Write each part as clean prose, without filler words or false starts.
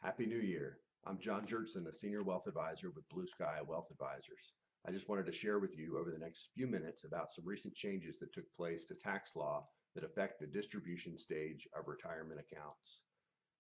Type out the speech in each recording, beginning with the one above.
Happy New Year. I'm John Jertson, a Senior Wealth Advisor with Blue Sky Wealth Advisors. I just wanted to share with you over the next few minutes about some recent changes that took place to tax law that affect the distribution stage of retirement accounts.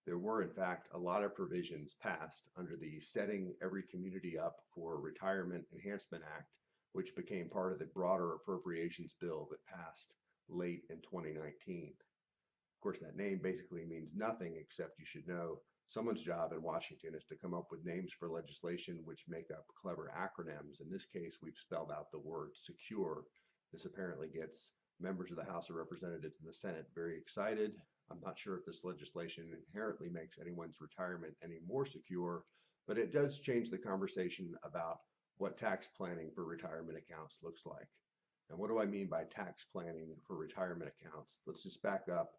There were, in fact, a lot of provisions passed under the Setting Every Community Up for Retirement Enhancement Act, which became part of the broader appropriations bill that passed late in 2019. Of course, that name basically means nothing except you should know someone's job in Washington is to come up with names for legislation which make up clever acronyms. In this case, we've spelled out the word secure. This apparently gets members of the House of Representatives and the Senate very excited. I'm not sure if this legislation inherently makes anyone's retirement any more secure, but it does change the conversation about what tax planning for retirement accounts looks like. And what do I mean by tax planning for retirement accounts? Let's just back up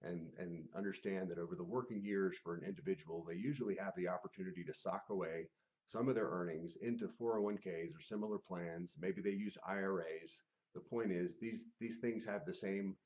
and understand that over the working years for an individual, they usually have the opportunity to sock away some of their earnings into 401ks or similar plans. Maybe they use IRAs. The point is these things have the same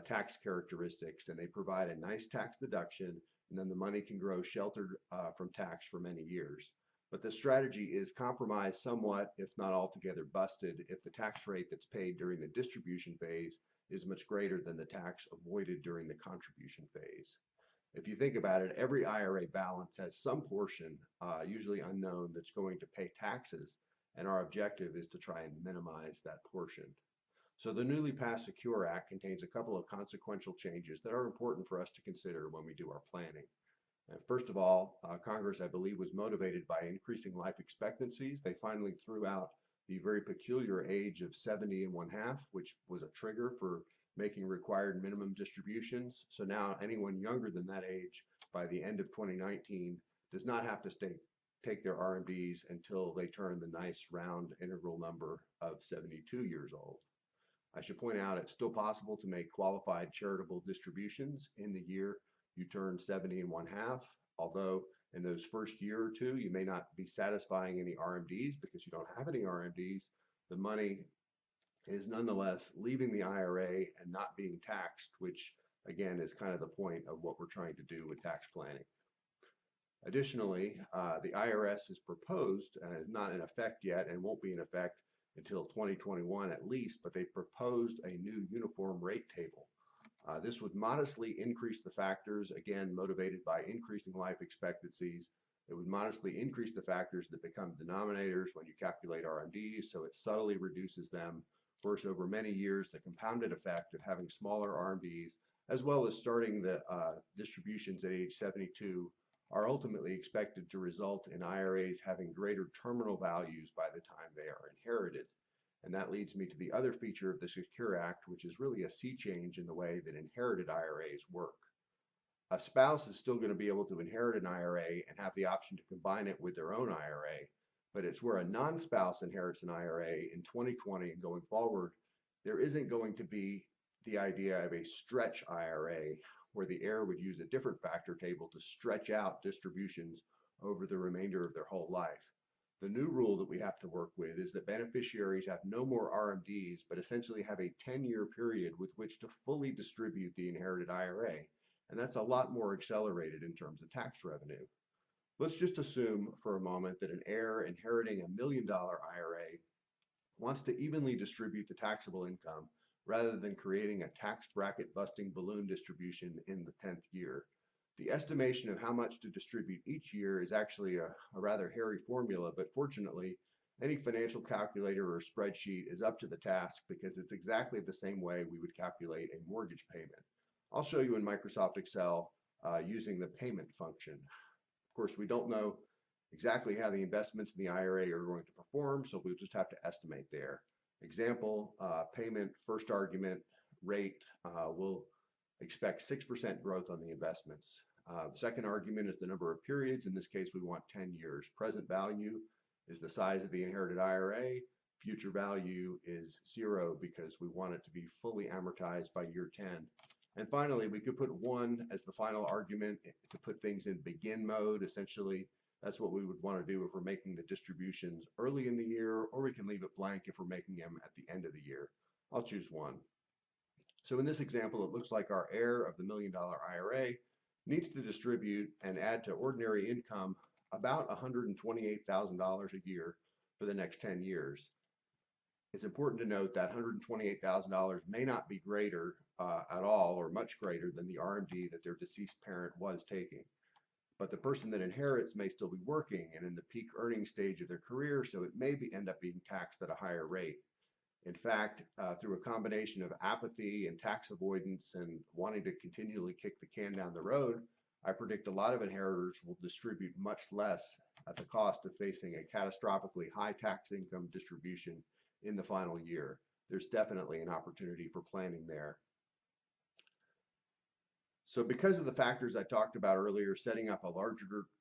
tax characteristics, and they provide a nice tax deduction, and then the money can grow sheltered from tax for many years. But the strategy is compromised somewhat, if not altogether busted, if the tax rate that's paid during the distribution phase is much greater than the tax avoided during the contribution phase. If you think about it, every IRA balance has some portion, usually unknown, that's going to pay taxes, and our objective is to try and minimize that portion. So the newly passed Secure Act contains a couple of consequential changes that are important for us to consider when we do our planning. First of all, Congress, I believe, was motivated by increasing life expectancies. They finally threw out the very peculiar age of 70 and one half, which was a trigger for making required minimum distributions. So now anyone younger than that age by the end of 2019 does not have to take their RMDs until they turn the nice round integral number of 72 years old. I should point out it's still possible to make qualified charitable distributions in the year you turn 70 and one half, although in those first year or two, you may not be satisfying any RMDs because you don't have any RMDs. The money is nonetheless leaving the IRA and not being taxed, which again is kind of the point of what we're trying to do with tax planning. Additionally, the IRS has proposed, not in effect yet and won't be in effect until 2021 at least, but they proposed a new uniform rate table. This would modestly increase the factors, again, motivated by increasing life expectancies. It would modestly increase the factors that become denominators when you calculate RMDs, so it subtly reduces them. Of course, over many years, the compounded effect of having smaller RMDs, as well as starting the distributions at age 72, are ultimately expected to result in IRAs having greater terminal values by the time they are inherited. And that leads me to the other feature of the Secure Act, which is really a sea change in the way that inherited IRAs work. A spouse is still going to be able to inherit an IRA and have the option to combine it with their own IRA, but it's where a non-spouse inherits an IRA in 2020 and going forward, there isn't going to be the idea of a stretch IRA where the heir would use a different factor table to stretch out distributions over the remainder of their whole life. The new rule that we have to work with is that beneficiaries have no more RMDs, but essentially have a 10-year period with which to fully distribute the inherited IRA. And that's a lot more accelerated in terms of tax revenue. Let's just assume for a moment that an heir inheriting $1 million IRA wants to evenly distribute the taxable income rather than creating a tax bracket busting balloon distribution in the 10th year. The estimation of how much to distribute each year is actually a rather hairy formula, but fortunately, any financial calculator or spreadsheet is up to the task because it's exactly the same way we would calculate a mortgage payment. I'll show you in Microsoft Excel using the payment function. Of course, we don't know exactly how the investments in the IRA are going to perform, so we'll just have to estimate there. Example, payment, first argument, rate, we'll expect 6% growth on the investments. The second argument is the number of periods. In this case, we want 10 years. Present value is the size of the inherited IRA. Future value is 0 because we want it to be fully amortized by year 10. And finally, we could put 1 as the final argument to put things in begin mode. Essentially, that's what we would want to do if we're making the distributions early in the year, or we can leave it blank if we're making them at the end of the year. I'll choose 1. So in this example, it looks like our heir of the $1 million IRA needs to distribute and add to ordinary income about $128,000 a year for the next 10 years. It's important to note that $128,000 may not be greater at all or much greater than the RMD that their deceased parent was taking. But the person that inherits may still be working and in the peak earning stage of their career, so it may end up being taxed at a higher rate. In fact, through a combination of apathy and tax avoidance and wanting to continually kick the can down the road, I predict a lot of inheritors will distribute much less at the cost of facing a catastrophically high tax income distribution in the final year. There's definitely an opportunity for planning there. So because of the factors I talked about earlier, setting up a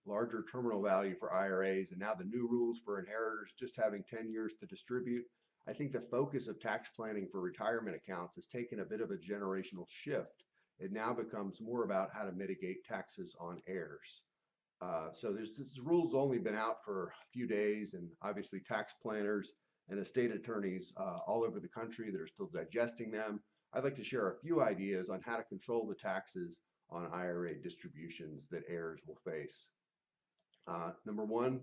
larger terminal value for IRAs and now the new rules for inheritors just having 10 years to distribute, I think the focus of tax planning for retirement accounts has taken a bit of a generational shift. It now becomes more about how to mitigate taxes on heirs. So this rule's only been out for a few days, and obviously tax planners and estate attorneys all over the country that are still digesting them. I'd like to share a few ideas on how to control the taxes on IRA distributions that heirs will face. Number one,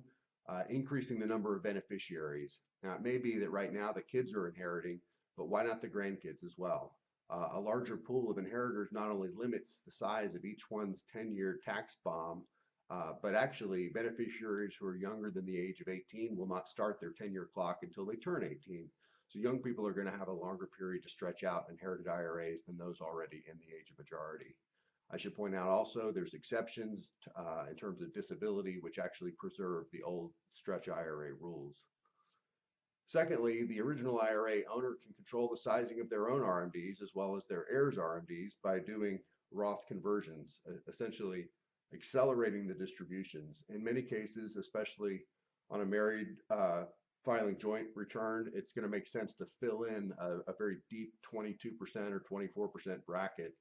increasing the number of beneficiaries. Now, it may be that right now the kids are inheriting, but why not the grandkids as well? A larger pool of inheritors not only limits the size of each one's 10-year tax bomb, but actually beneficiaries who are younger than the age of 18 will not start their 10-year clock until they turn 18. So young people are going to have a longer period to stretch out inherited IRAs than those already in the age of majority. I should point out also there's exceptions in terms of disability, which actually preserve the old stretch IRA rules. Secondly, the original IRA owner can control the sizing of their own RMDs as well as their heirs' RMDs by doing Roth conversions, essentially accelerating the distributions. In many cases, especially on a married filing joint return, it's going to make sense to fill in a very deep 22% or 24% bracket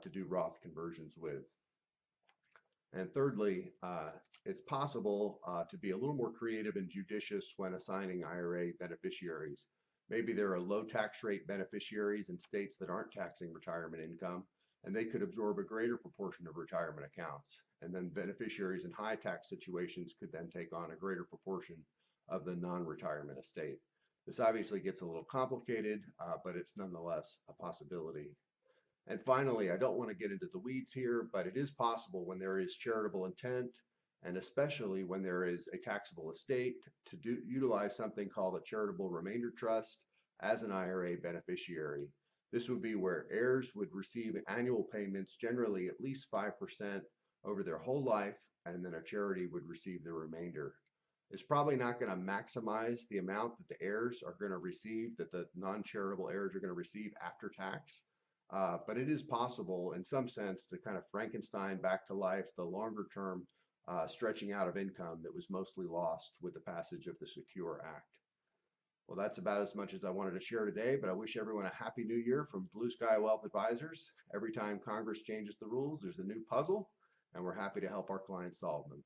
to do Roth conversions with. And thirdly, it's possible to be a little more creative and judicious when assigning IRA beneficiaries. Maybe there are low tax rate beneficiaries in states that aren't taxing retirement income, and they could absorb a greater proportion of retirement accounts. And then beneficiaries in high tax situations could then take on a greater proportion of the non-retirement estate. This obviously gets a little complicated, but it's nonetheless a possibility. And finally, I don't want to get into the weeds here, but it is possible when there is charitable intent, and especially when there is a taxable estate, to utilize something called a charitable remainder trust as an IRA beneficiary. This would be where heirs would receive annual payments, generally at least 5% over their whole life, and then a charity would receive the remainder. It's probably not going to maximize the amount that the heirs are going to receive, that the non-charitable heirs are going to receive after tax. But it is possible in some sense to kind of Frankenstein back to life the longer term stretching out of income that was mostly lost with the passage of the Secure Act. Well, that's about as much as I wanted to share today, but I wish everyone a happy new year from Blue Sky Wealth Advisors. Every time Congress changes the rules, there's a new puzzle, and we're happy to help our clients solve them.